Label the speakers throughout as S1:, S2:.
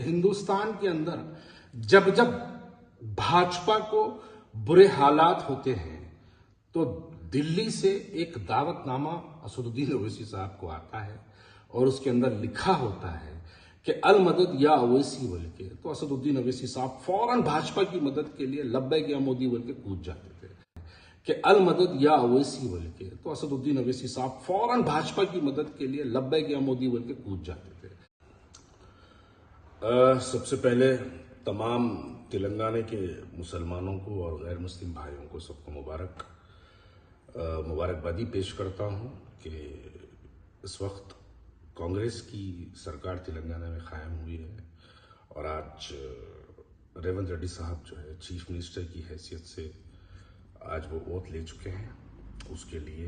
S1: हिंदुस्तान के अंदर जब जब भाजपा को बुरे हालात होते हैं तो दिल्ली से एक दावतनामा असदुद्दीन ओवैसी साहब को आता है और उसके अंदर लिखा होता है कि अल मदद या ओवैसी बोल के, तो असदुद्दीन ओवैसी साहब फौरन भाजपा की मदद के लिए लब्बैक या मोदी बोल के कूद जाते थे कि अल मदद या ओवैसी बोल के, तो असदुद्दीन ओवैसी साहब फौरन भाजपा की मदद के लिए लब्बैक या मोदी बोल के कूद जाते थे। सबसे पहले तमाम तेलंगाना के मुसलमानों को और गैर मुस्लिम भाइयों को सबको मुबारकबादी पेश करता हूं कि इस वक्त कांग्रेस की सरकार तेलंगाना में कायम हुई है और आज रेवंत रेड्डी साहब जो है चीफ मिनिस्टर की हैसियत से आज वो ओथ ले चुके हैं। उसके लिए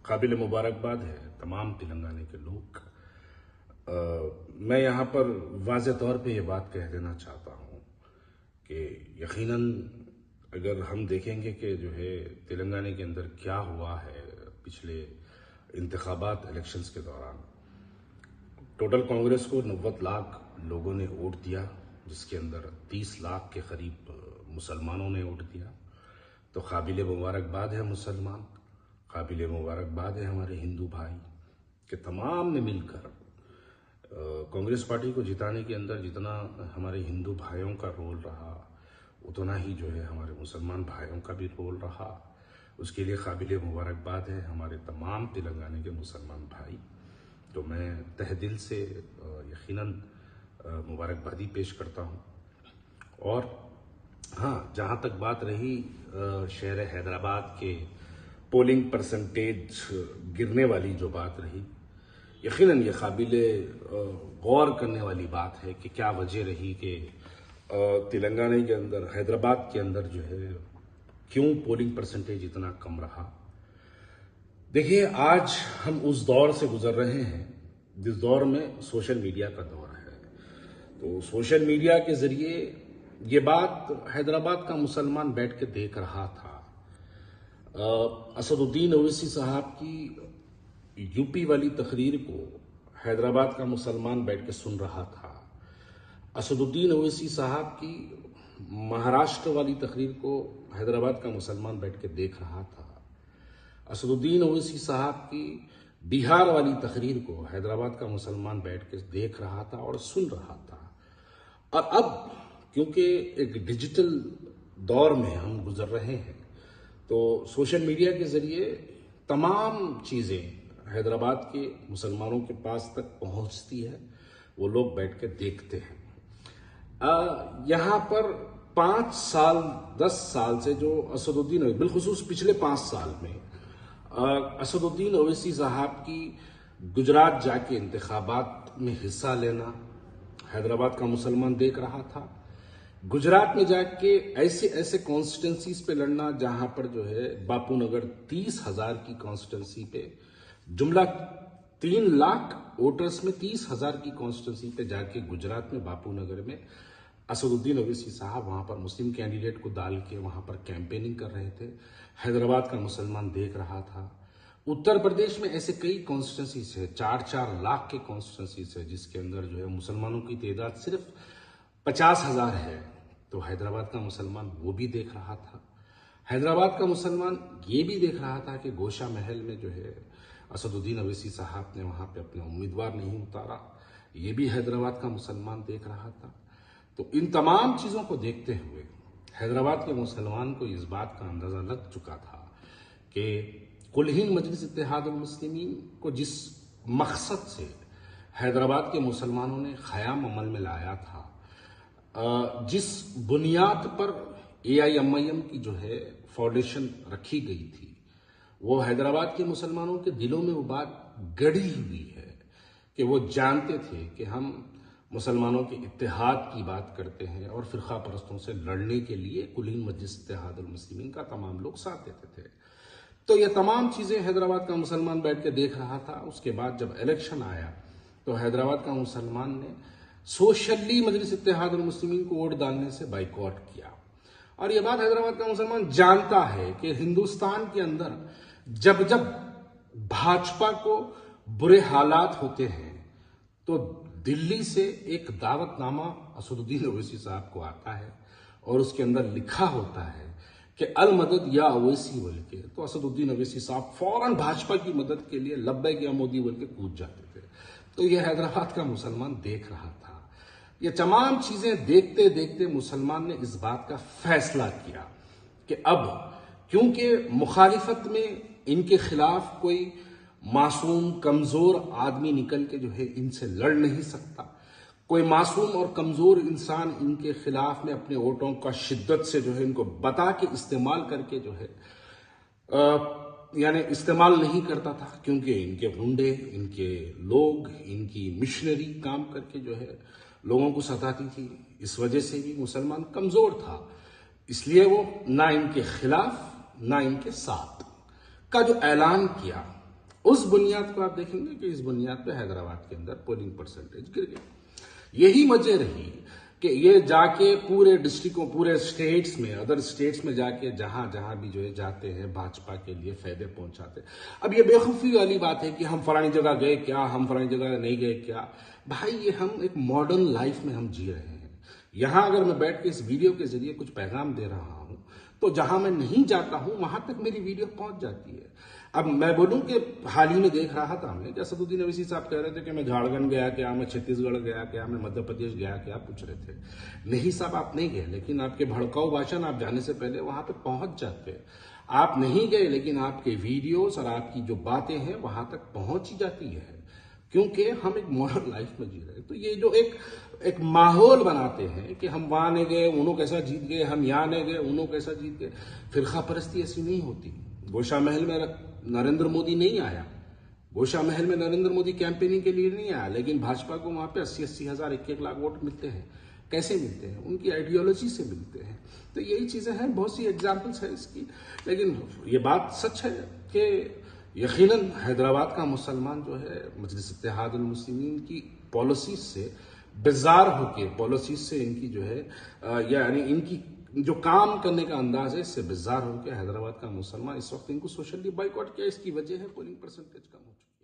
S1: काबिल मुबारकबाद है तमाम तेलंगाना के लोग। मैं यहाँ पर वाज़े तौर पे ये बात कह देना चाहता हूँ कि यकीनन अगर हम देखेंगे कि जो है तेलंगाना के अंदर क्या हुआ है पिछले इंतखाबात इलेक्शंस के दौरान, टोटल कांग्रेस को 90 लाख लोगों ने वोट दिया, जिसके अंदर 30 लाख के करीब मुसलमानों ने वोट दिया। तो काबिल मुबारकबाद है मुसलमान, काबिल मुबारकबाद है हमारे हिंदू भाई कि तमाम ने मिलकर कांग्रेस पार्टी को जिताने के अंदर जितना हमारे हिंदू भाइयों का रोल रहा उतना ही जो है हमारे मुसलमान भाइयों का भी रोल रहा। उसके लिए काबिल मुबारकबाद है हमारे तमाम तेलंगाना के मुसलमान भाई। तो मैं तह दिल से यकीनन मुबारकबादी पेश करता हूँ। और हाँ, जहाँ तक बात रही शहर हैदराबाद के पोलिंग परसेंटेज गिरने वाली जो बात रही, यकीनन ये काबिल गौर करने वाली बात है कि क्या वजह रही कि तेलंगाना के अंदर, हैदराबाद के अंदर जो है क्यों पोलिंग परसेंटेज इतना कम रहा। देखिए, आज हम उस दौर से गुजर रहे हैं जिस दौर में सोशल मीडिया का दौर है। तो सोशल मीडिया के जरिए ये बात हैदराबाद का मुसलमान बैठ के देख रहा था। असदुद्दीन ओवैसी साहब की यूपी वाली तकरीर को हैदराबाद का मुसलमान बैठ के सुन रहा था। असदुद्दीन ओवैसी साहब की महाराष्ट्र वाली तकरीर को हैदराबाद का मुसलमान बैठ के देख रहा था। असदुद्दीन ओवैसी साहब की बिहार वाली तकरीर को हैदराबाद का मुसलमान बैठ के देख रहा था और सुन रहा था। और अब क्योंकि एक डिजिटल दौर में हम गुजर रहे हैं तो सोशल मीडिया के जरिए तमाम चीज़ें हैदराबाद के मुसलमानों के पास तक पहुंचती है, वो लोग बैठ के देखते हैं। यहाँ पर 5 साल 10 साल से जो असदुद्दीन, बिलखुसूस पिछले 5 साल में असदुद्दीन ओवैसी साहब की गुजरात जाके इंतखाबात में हिस्सा लेना हैदराबाद का मुसलमान देख रहा था। गुजरात में जाके ऐसे ऐसे कॉन्स्टिट्यूंसीज पे लड़ना जहां पर जो है बापू नगर 30,000 की कॉन्स्टिट्यूंसी पे जुमला 3 लाख वोटर्स में 30,000 की कॉन्स्टिट्यूंसी पे जाके गुजरात में बापू नगर में असदुद्दीन ओवैसी साहब वहां पर मुस्लिम कैंडिडेट को डाल के वहां पर कैंपेनिंग कर रहे थे। हैदराबाद का मुसलमान देख रहा था। उत्तर प्रदेश में ऐसे कई कॉन्स्टिट्यूंसीज है, 4-4 लाख के कॉन्स्टिट्यूंसीज है, जिसके अंदर जो है मुसलमानों की तादाद सिर्फ 50,000 है। तो हैदराबाद का मुसलमान वो भी देख रहा था। हैदराबाद का मुसलमान ये भी देख रहा था कि गोशा महल में जो है असदुद्दीन ओवैसी साहब ने वहां पे अपना उम्मीदवार नहीं उतारा, ये भी हैदराबाद का मुसलमान देख रहा था। तो इन तमाम चीज़ों को देखते हुए हैदराबाद के मुसलमान को इस बात का अंदाज़ा लग चुका था कि कुल हिंद मजलिस इत्तेहादुल मुस्लिमीन को जिस मकसद से हैदराबाद के मुसलमानों ने क़याम अमल में लाया था, जिस बुनियाद पर AIMIM की जो है फाउंडेशन रखी गई थी, वो हैदराबाद के मुसलमानों के दिलों में वो बात गड़ी हुई है कि वो जानते थे कि हम मुसलमानों के इत्तेहाद की बात करते हैं और फिरका परस्तों से लड़ने के लिए कुल हिंद मजलिस इत्तेहादुल मुस्लिमीन का तमाम लोग साथ देते थे। तो ये तमाम चीज़ें हैदराबाद का मुसलमान बैठ के देख रहा था। उसके बाद जब इलेक्शन आया तो हैदराबाद का मुसलमान ने सोशली मजलिस इत्तेहादुल मुस्लिमीन को वोट डालने से बाइकआउट किया। और ये बात हैदराबाद का मुसलमान जानता है कि हिंदुस्तान के अंदर जब जब भाजपा को बुरे हालात होते हैं तो दिल्ली से एक दावतनामा असदुद्दीन ओवैसी साहब को आता है और उसके अंदर लिखा होता है कि अल मदद या ओवैसी बोल के, तो असदुद्दीन ओवैसी साहब फौरन भाजपा की मदद के लिए लब्बैक या मोदी बोल के कूद जाते थे। तो यह हैदराबाद का मुसलमान देख रहा था। ये तमाम चीजें देखते देखते मुसलमान ने इस बात का फैसला किया कि अब क्योंकि मुखालिफत में इनके खिलाफ कोई मासूम कमजोर आदमी निकल के जो है इनसे लड़ नहीं सकता, कोई मासूम और कमजोर इंसान इनके खिलाफ में अपने वोटों का शिद्दत से जो है इनको बता के इस्तेमाल करके जो है यानी इस्तेमाल नहीं करता था, क्योंकि इनके गुंडे, इनके लोग, इनकी मिशनरी काम करके जो है लोगों को सताती थी। इस वजह से भी मुसलमान कमजोर था, इसलिए वो ना इनके खिलाफ ना इनके साथ का जो ऐलान किया, उस बुनियाद को आप देखेंगे कि इस बुनियाद पे हैदराबाद के अंदर पोलिंग परसेंटेज गिर गया। यही वजह रही कि ये जाके पूरे डिस्ट्रिक्टों, पूरे स्टेट्स में, अदर स्टेट्स में जाके जहां जहां भी जो है जाते हैं भाजपा के लिए फायदे पहुंचाते। अब ये बेवकूफी वाली बात है कि हम फलानी जगह गए क्या, हम फलानी जगह नहीं गए क्या। भाई ये हम एक मॉडर्न लाइफ में हम जी रहे हैं। यहां अगर मैं बैठ के इस वीडियो के जरिए कुछ पैगाम दे रहा हूं तो जहां मैं नहीं जाता हूं वहां तक मेरी वीडियो पहुंच जाती है। अब मैं बोलूं कि हाल ही में देख रहा था मैं कि असदुद्दीन ओवैसी साहब कह रहे थे कि मैं झारखंड गया क्या, मैं छत्तीसगढ़ गया क्या, मैं मध्य प्रदेश गया क्या, पूछ रहे थे। नहीं साहब, आप नहीं गए, लेकिन आपके भड़काऊ भाषण आप जाने से पहले वहां पे पहुंच जाते। आप नहीं गए लेकिन आपके वीडियोस और आपकी जो बातें हैं वहां तक पहुंच ही जाती है, क्योंकि हम एक मॉडर्न लाइफ में जी रहे हैं। तो ये जो एक माहौल बनाते हैं कि हम वहां नहीं गए, उन्हों कैसा जीत गए, हम यहां नहीं गए, उन्हों कैसा जीत गए। फिरका परस्ती ऐसी नहीं होती। गोशा महल में नरेंद्र मोदी नहीं आया, गोशा महल में नरेंद्र मोदी कैंपेनिंग के लिए नहीं आया, लेकिन भाजपा को वहां पे 80-80 हजार, 1-1 लाख वोट मिलते हैं। कैसे मिलते हैं? उनकी आइडियोलॉजी से मिलते हैं। तो यही चीजें हैं, बहुत सी एग्जाम्पल्स है इसकी। लेकिन ये बात सच है कि यकीनन हैदराबाद का मुसलमान जो है मजलिस इत्तेहादुल मुस्लिमीन की पॉलिसीज से बेजार होके, पॉलिसीज से इनकी जो है यानी इनकी जो काम करने का अंदाज है इससे बेजार होकर हैदराबाद का मुसलमान इस वक्त इनको सोशली बॉयकॉट किया। इसकी वजह है पोलिंग परसेंटेज कम हो चुकी है।